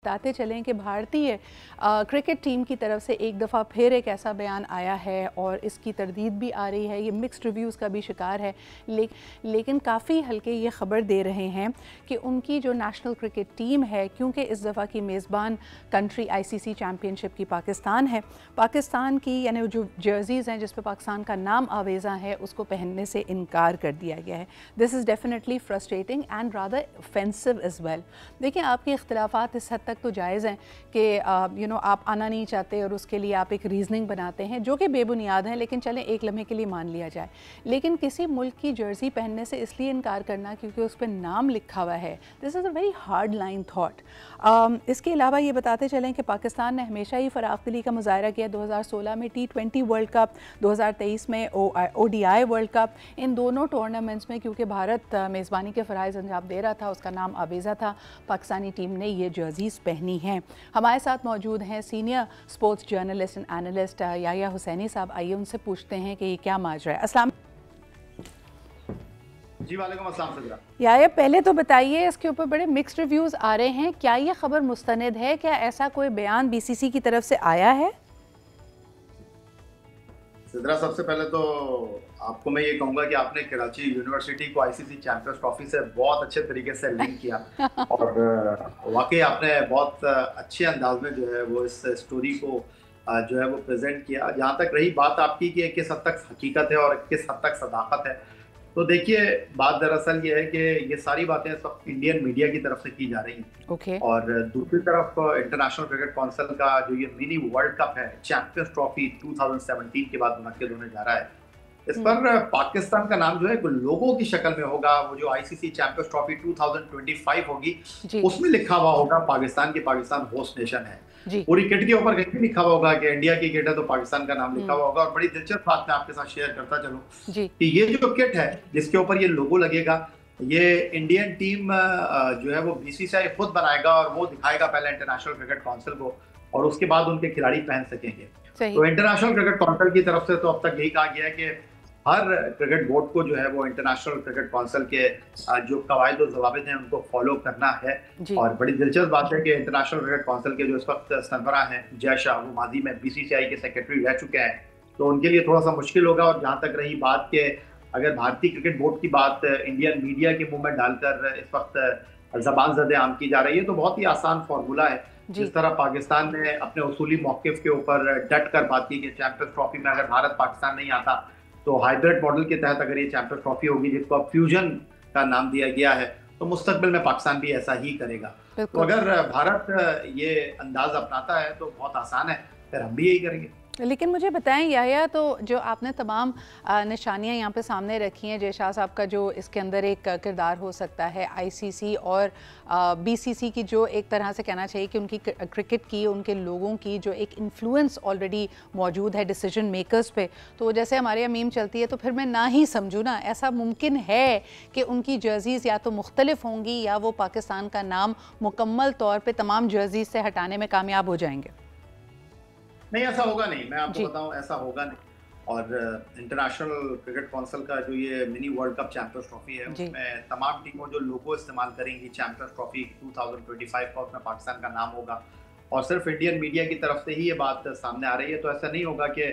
बताते चलें कि भारतीय क्रिकेट टीम की तरफ से एक दफ़ा फिर एक ऐसा बयान आया है और इसकी तरदीद भी आ रही है, ये मिक्स्ड रिव्यूज़ का भी शिकार है, लेकिन काफ़ी हल्के ये ख़बर दे रहे हैं कि उनकी जो नेशनल क्रिकेट टीम है, क्योंकि इस दफ़ा की मेज़बान कंट्री आईसीसी चैम्पियनशिप की पाकिस्तान है, पाकिस्तान की यानी जो जर्सीज़ हैं जिस पर पाकिस्तान का नाम आवेज़ा है उसको पहनने से इनकार कर दिया गया है। This is definitely frustrating and rather offensive as well. देखिए, आपके इख्तिलाफ़ात इस हद तक तो जायज़ हैं कि आप आना नहीं चाहते और उसके लिए आप एक रीज़निंग बनाते हैं जो कि बेबुनियाद हैं, लेकिन चलें एक लम्हे के लिए मान लिया जाए। लेकिन किसी मुल्क की जर्सी पहनने से इसलिए इनकार करना क्योंकि उस पर नाम लिखा हुआ है, this is a very hard line thought. इसके अलावा ये बताते चलें कि पाकिस्तान ने हमेशा ही फ़राख़दिली का मुज़ाहरा किया। 2016 में T20 वर्ल्ड कप, 2023 में ODI वर्ल्ड कप, इन दोनों टूर्नामेंट्स में क्योंकि भारत मेज़बानी के फ़राइज़ अंजाम दे रहा था, उसका नाम आवेज़ा था, पाकिस्तानी टीम ने ये जर्सीज़ पहनी हैं। हमारे साथ मौजूद हैं senior sports journalist and analyst Yahya Hussaini साहब। आइए उनसे पूछते हैं कि ये क्या माजरा है। अस्सलाम जी, वालेकुम अस्सलाम सदरा। याया, पहले तो बताइए, इसके ऊपर बड़े मिक्स्ड रिव्यूज़ आ रहे हैं, क्या ये खबर मुस्तनद है? क्या ऐसा कोई बयान बीसीसी की तरफ से आया है? सदरा, सबसे पहले तो आपको मैं ये कहूंगा कि आपने कराची यूनिवर्सिटी को आईसीसी चैंपियंस ट्रॉफी से बहुत अच्छे तरीके से लिंक किया और वाकई आपने बहुत अच्छे अंदाज में जो है वो इस स्टोरी को जो है वो प्रेजेंट किया। जहाँ तक रही बात आपकी कि किस हद तक हकीकत है और किस हद तक सदाकत है, तो देखिए, बात दरअसल ये है कि ये सारी बातें इस वक्त इंडियन मीडिया की तरफ से की जा रही हैं। ओके। और दूसरी तरफ इंटरनेशनल क्रिकेट काउंसिल का जो ये मिनी वर्ल्ड कप है, चैंपियंस ट्रॉफी 2017 के बाद मुनक्किद होने जा रहा है, इस पर पाकिस्तान का नाम जो है लोगों की शक्ल में होगा। वो जो आईसीसी चैंपियंस ट्रॉफी 2025 होगी, उसमें लिखा हुआ होगा पाकिस्तान की, पाकिस्तान होस्ट नेशन है। पूरी किट के ऊपर कहीं भी लिखा हुआ होगा कि इंडिया की किट है तो पाकिस्तान का नाम लिखा हुआ होगा। और बड़ी दिलचस्प बात मैं आपके साथ शेयर करता चलूं कि ये जो किट है जिसके ऊपर ये लोगो लगेगा, ये इंडियन टीम जो है वो बीसीसीआई खुद बनाएगा और वो दिखाएगा पहले इंटरनेशनल क्रिकेट काउंसिल को, और उसके बाद उनके खिलाड़ी पहन सकेंगे। तो इंटरनेशनल क्रिकेट काउंसिल की तरफ से तो अब तक यही कहा गया है कि हर क्रिकेट बोर्ड को जो है वो इंटरनेशनल क्रिकेट काउंसिल के जो कवायद और ज़वाबित हैं उनको फॉलो करना है। और बड़ी दिलचस्प बात है कि इंटरनेशनल क्रिकेट काउंसिल के जो इस वक्त सरबराह हैं जय शाह, वो माजी में बीसीसीआई के सेक्रेटरी रह चुके हैं, तो उनके लिए थोड़ा सा मुश्किल होगा। और जहाँ तक रही बात के अगर भारतीय क्रिकेट बोर्ड की बात इंडियन मीडिया के मुंह में डालकर इस वक्त ज़बान ज़द आम की जा रही है, तो बहुत ही आसान फार्मूला है। जिस तरह पाकिस्तान ने अपने उसूली मौक़िफ़ के ऊपर डट कर बात की कि चैंपियंस ट्रॉफी में अगर भारत पाकिस्तान नहीं आता तो हाइब्रिड मॉडल के तहत अगर ये चैंपियंस ट्रॉफी होगी, जिसको अब फ्यूजन का नाम दिया गया है, तो मुस्तकबिल में पाकिस्तान भी ऐसा ही करेगा। तो अगर भारत ये अंदाज अपनाता है तो बहुत आसान है, फिर हम भी यही करेंगे। लेकिन मुझे बताएं याया, तो जो आपने तमाम निशानियां यहाँ पे सामने रखी हैं, जय शाह साहब का जो इसके अंदर एक किरदार हो सकता है, आईसीसी और बीसीसी की जो एक तरह से कहना चाहिए कि उनकी क्रिकेट की, उनके लोगों की जो एक इन्फ्लुएंस ऑलरेडी मौजूद है डिसीजन मेकर्स पे, तो जैसे हमारे यहाँ मीम चलती है, तो फिर मैं ना ही समझूँ ना, ऐसा मुमकिन है कि उनकी जर्सीज़ या तो मुख्तलिफ होंगी या वो पाकिस्तान का नाम मुकम्मल तौर पर तमाम जर्सीज़ से हटाने में कामयाब हो जाएंगे? नहीं, ऐसा होगा नहीं, मैं आपको बताऊं, ऐसा होगा नहीं। और इंटरनेशनल क्रिकेट काउंसिल का जो ये mini world cup champions trophy है, उसमें तमाम टीमों जो लोगो इस्तेमाल करेंगी चैंपियंस ट्रॉफी 2025 का, उसमें पाकिस्तान का नाम होगा। और सिर्फ इंडियन मीडिया की तरफ से ही ये बात सामने आ रही है, तो ऐसा नहीं होगा कि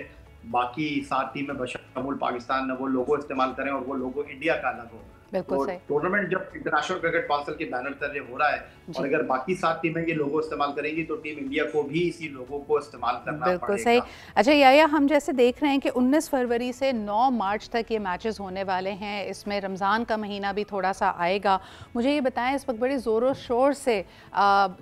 बाकी 7 टीमें बशमूल पाकिस्तान वो लोगो इस्तेमाल करें और वो लोगो इंडिया का अलग हो। तो टूर्नामेंट जब इंटरनेशनल क्रिकेट काउंसिल के बैनर तले हो रहा है और अगर बाकी 7 टीमें ये लोगो इस्तेमाल करेंगी तो टीम इंडिया को भी इसी लोगो को इस्तेमाल करना पड़ेगा। बिल्कुल सही। अच्छा याया, हम जैसे देख रहे हैं कि 19 फरवरी से 9 मार्च तक ये मैचेस होने वाले हैं, इसमें रमज़ान का महीना भी थोड़ा सा आएगा। मुझे ये बताएं, इस वक्त बड़े ज़ोरों शोर से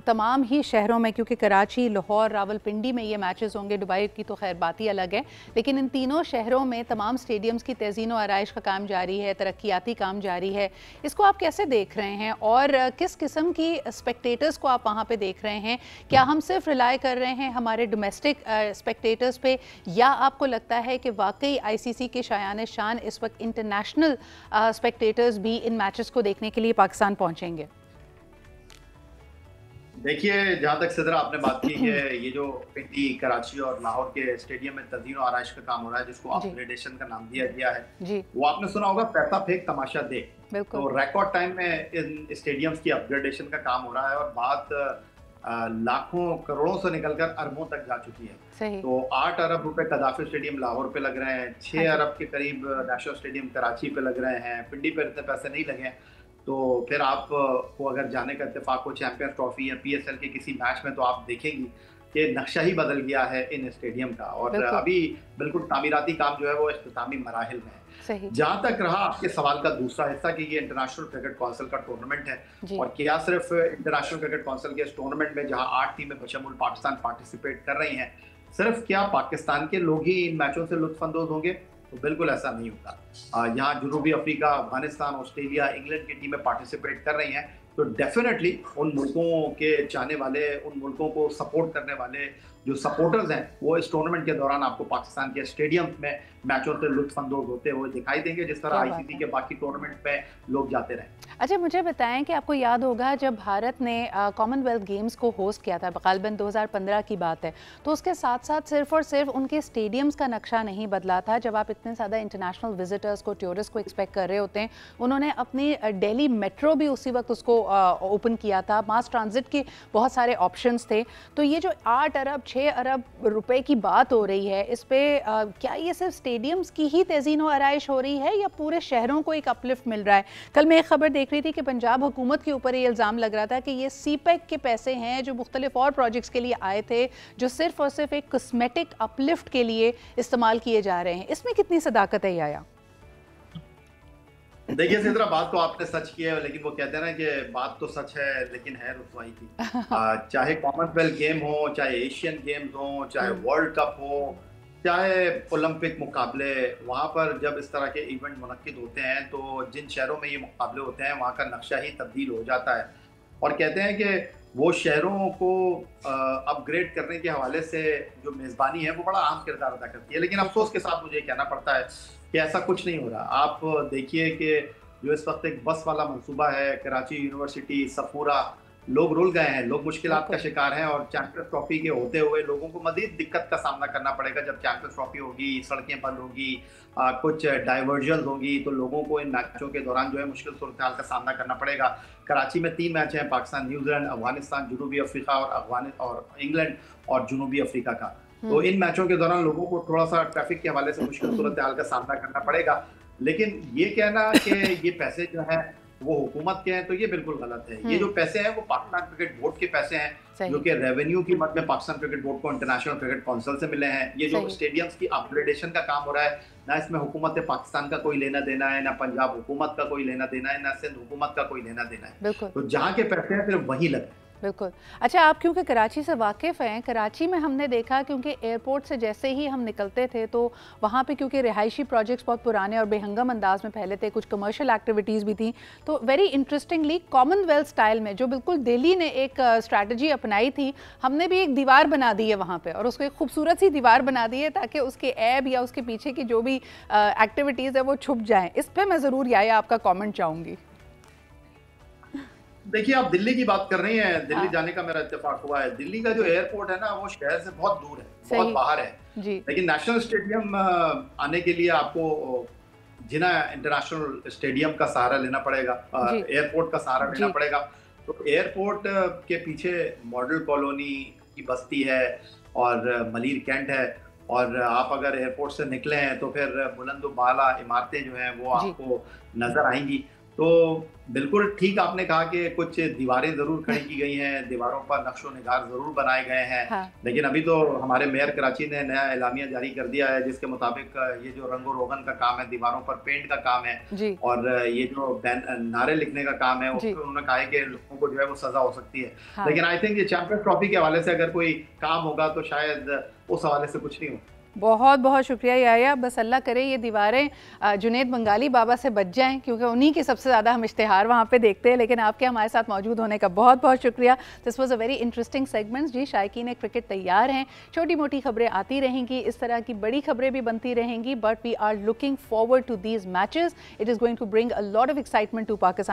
तमाम ही शहरों में, क्योंकि कराची, लाहौर, रावलपिंडी में ये मैचेस होंगे, दुबई की तो खैर बात ही अलग है, लेकिन इन तीनों शहरों में तमाम स्टेडियम्स की तज़ीन व आराइश का काम जारी है, तरक्याती काम जारी है। इसको आप कैसे देख रहे हैं और किस किस्म की स्पेक्टेटर्स को आप वहाँ पे देख रहे हैं? क्या हम सिर्फ रिलाई कर रहे हैं हमारे डोमेस्टिक स्पेक्टेटर्स पे, या आपको लगता है कि वाकई आईसीसी के शायान शान इस वक्त इंटरनेशनल स्पेक्टेटर्स भी इन मैचेस को देखने के लिए पाकिस्तान पहुँचेंगे? देखिए, जहाँ तक सिदरा आपने बात की है, ये जो पिंडी, कराची और लाहौर के स्टेडियम में तज़ीन और आराइश का काम हो रहा है, जिसको अपग्रेडेशन का नाम दिया गया है, वो आपने सुना होगा, पैसा फेंक तमाशा देख। तो रिकॉर्ड टाइम में इन स्टेडियम्स की अपग्रेडेशन का काम हो रहा है और बात लाखों करोड़ों से निकलकर अरबों तक जा चुकी है। सही। तो 8 अरब रुपए कदाफी स्टेडियम लाहौर पे लग रहे हैं, 6 हाँ अरब के करीब नेशनल स्टेडियम कराची पे लग रहे हैं, पिंडी पे इतने पैसे नहीं लगे हैं। तो फिर आप को अगर जाने का इत्तेफाक हो चैंपियंस ट्रॉफी या पीएसएल के किसी मैच में, तो आप देखेंगी कि नक्शा ही बदल गया है इन स्टेडियम का, और अभी बिल्कुल तामीराती काम जो है वो इख्तितामी मराहिल में है। सही। जहां तक रहा आपके सवाल का दूसरा हिस्सा कि ये इंटरनेशनल क्रिकेट काउंसिल का टूर्नामेंट है, और क्या सिर्फ इंटरनेशनल क्रिकेट काउंसिल के इस टूर्नामेंट में जहां 8 टीमें बशमूल पाकिस्तान पार्टिसिपेट कर रही हैं, सिर्फ क्या पाकिस्तान के लोग ही इन मैचों से लुत्फानंदोज होंगे? तो बिल्कुल ऐसा नहीं होगा। यहाँ जनूबी अफ्रीका, अफगानिस्तान, ऑस्ट्रेलिया, इंग्लैंड की टीमें पार्टिसिपेट कर रही हैं, तो डेफिनेटली उन मुल्कों के चाहने वाले, उन मुल्कों को सपोर्ट करने वाले जो सपोर्टर्स हैं, वो इस टूर्नामेंट के दौरान आपको पाकिस्तान के स्टेडियम में मैचों से लुत्फानंदोज होते हुए दिखाई देंगे, जिस तरह आईसीसी के बाकी टूर्नामेंट में लोग जाते रहे। अच्छा, मुझे बताएं कि आपको याद होगा जब भारत ने कॉमनवेल्थ गेम्स को होस्ट किया था, गालिबन 2015 की बात है, तो उसके साथ साथ सिर्फ और सिर्फ उनके स्टेडियम्स का नक्शा नहीं बदला था। जब आप इतने ज़्यादा इंटरनेशनल विजिटर्स को, टूरिस्ट को एक्सपेक्ट कर रहे होते हैं, उन्होंने अपनी दिल्ली मेट्रो भी उसी वक्त उसको ओपन किया था। मास ट्रांजिट के बहुत सारे ऑप्शंस थे। तो ये जो 8 अरब 6 अरब रुपए की बात हो रही है, इस पर क्या ये सिर्फ स्टेडियम्स की ही तेज़ीन व आराइश हो रही है या पूरे शहरों को एक अपलिफ्ट मिल रहा है? कल मैं एक खबर देख रही थी कि पंजाब हुकूमत के ऊपर ये इल्ज़ाम लग रहा था कि ये सीपैक के पैसे हैं जो मुख्तलिफ और प्रोजेक्ट्स के लिए आए थे, जो सिर्फ और सिर्फ एक कॉस्मेटिक अपलिफ्ट के लिए इस्तेमाल किए जा रहे हैं। इसमें कितनी सदाकत है याया? देखिए सिद्रा, बात तो आपने सच की है, लेकिन वो कहते हैं ना कि बात तो सच है लेकिन है रुसवाई की। चाहे कॉमनवेल्थ गेम हो, चाहे एशियन गेम्स हो, चाहे वर्ल्ड कप हो, चाहे ओलंपिक मुकाबले, वहाँ पर जब इस तरह के इवेंट मुनक्किद होते हैं, तो जिन शहरों में ये मुकाबले होते हैं वहाँ का नक्शा ही तब्दील हो जाता है। और कहते हैं कि वो शहरों को अपग्रेड करने के हवाले से जो मेज़बानी है वो बड़ा अहम किरदार अदा करती है। लेकिन अफसोस के साथ मुझे कहना पड़ता है कि ऐसा कुछ नहीं हो रहा। आप देखिए कि जो इस वक्त एक बस वाला मंसूबा है, कराची यूनिवर्सिटी, सफूरा, लोग रुल गए हैं, लोग मुश्किलात का शिकार हैं, और चैंपियंस ट्रॉफी के होते हुए लोगों को मजीद दिक्कत का सामना करना पड़ेगा। जब चैंपियंस ट्रॉफी होगी, सड़कें बंद होगी, कुछ डाइवर्जन होगी, तो लोगों को इन मैचों के दौरान जो है मुश्किल सूरत हाल का सामना करना पड़ेगा। कराची में 3 मैच हैं, पाकिस्तान, न्यूजीलैंड, अफगानिस्तान, जनूबी अफ्रीका और इंग्लैंड और जनूबी अफ्रीका का। तो इन मैचों के दौरान लोगों को थोड़ा सा ट्रैफिक के हवाले से मुश्किल सूरत हाल का सामना करना पड़ेगा। लेकिन ये कहना कि ये पैसे जो हैं वो हुकूमत के हैं, तो ये बिल्कुल गलत है। ये जो पैसे हैं वो पाकिस्तान क्रिकेट बोर्ड के पैसे हैं, जो कि रेवेन्यू की मद में पाकिस्तान क्रिकेट बोर्ड को इंटरनेशनल क्रिकेट काउंसिल से मिले हैं। ये जो स्टेडियम्स की अपग्रेडेशन का काम हो रहा है, ना इसमें हुकूमत पाकिस्तान का कोई लेना देना है, ना पंजाब हुकूमत का कोई लेना देना है, ना सिंध हुकूमत का कोई लेना देना है। तो जहाँ के पैसे हैं सिर्फ वहीं लगे। बिल्कुल। अच्छा, आप क्योंकि कराची से वाकिफ़ हैं, कराची में हमने देखा क्योंकि एयरपोर्ट से जैसे ही हम निकलते थे तो वहाँ पे क्योंकि रिहायशी प्रोजेक्ट्स बहुत पुराने और बेहंगम अंदाज में फैले थे, कुछ कमर्शियल एक्टिविटीज़ भी थी, तो वेरी इंटरेस्टिंगली कॉमनवेल्थ स्टाइल में जो बिल्कुल दिल्ली ने एक स्ट्रैटेजी अपनाई थी, हमने भी एक दीवार बना दी है वहाँ पर, और उसको एक खूबसूरत सी दीवार बना दी है ताकि उसके ऐब या उसके पीछे की जो भी एक्टिविटीज़ है वो छुप जाएँ। इस पर मैं ज़रूर याया आपका कॉमेंट चाहूँगी। देखिए, आप दिल्ली की बात कर रही हैं, दिल्ली जाने का मेरा इत्तेफाक हुआ है। दिल्ली का जो एयरपोर्ट है ना, वो शहर से बहुत दूर है, बहुत बाहर है जी। लेकिन नेशनल स्टेडियम आने के लिए आपको जिना इंटरनेशनल स्टेडियम का सहारा लेना पड़ेगा, एयरपोर्ट का सहारा लेना पड़ेगा। तो एयरपोर्ट के पीछे मॉडल कॉलोनी की बस्ती है और मलीर कैंट है, और आप अगर एयरपोर्ट से निकले हैं तो फिर बुलंद बाला इमारतें जो हैं वो आपको नजर आएंगी। तो बिल्कुल ठीक आपने कहा कि कुछ दीवारें जरूर खड़ी की गई हैं, दीवारों पर नक्शो निगार जरूर बनाए गए हैं। हाँ। लेकिन अभी तो हमारे मेयर कराची ने नया एलामिया जारी कर दिया है, जिसके मुताबिक ये जो रंगो रोगन का काम है, दीवारों पर पेंट का काम है और ये जो नारे लिखने का काम है, उसमें उन्होंने कहा है कि लोगों को जो है वो सजा हो सकती है। हाँ। लेकिन आई थिंक ये चैंपियंस ट्रॉफी के हवाले से अगर कोई काम होगा तो शायद उस हवाले से कुछ नहीं हो। बहुत बहुत शुक्रिया याया। बस अल्लाह करे ये दीवारें जुनैद बंगाली बाबा से बच जाएं, क्योंकि उन्हीं के सबसे ज़्यादा हम इश्तिहार वहाँ पे देखते हैं। लेकिन आपके हमारे साथ मौजूद होने का बहुत बहुत शुक्रिया। This was a very interesting segments. जी, शायकीन क्रिकेट तैयार हैं, छोटी मोटी खबरें आती रहेंगी, इस तरह की बड़ी खबरें भी बनती रहेंगी, but we are looking forward to these matches. It is going to bring a lot of excitement to Pakistan.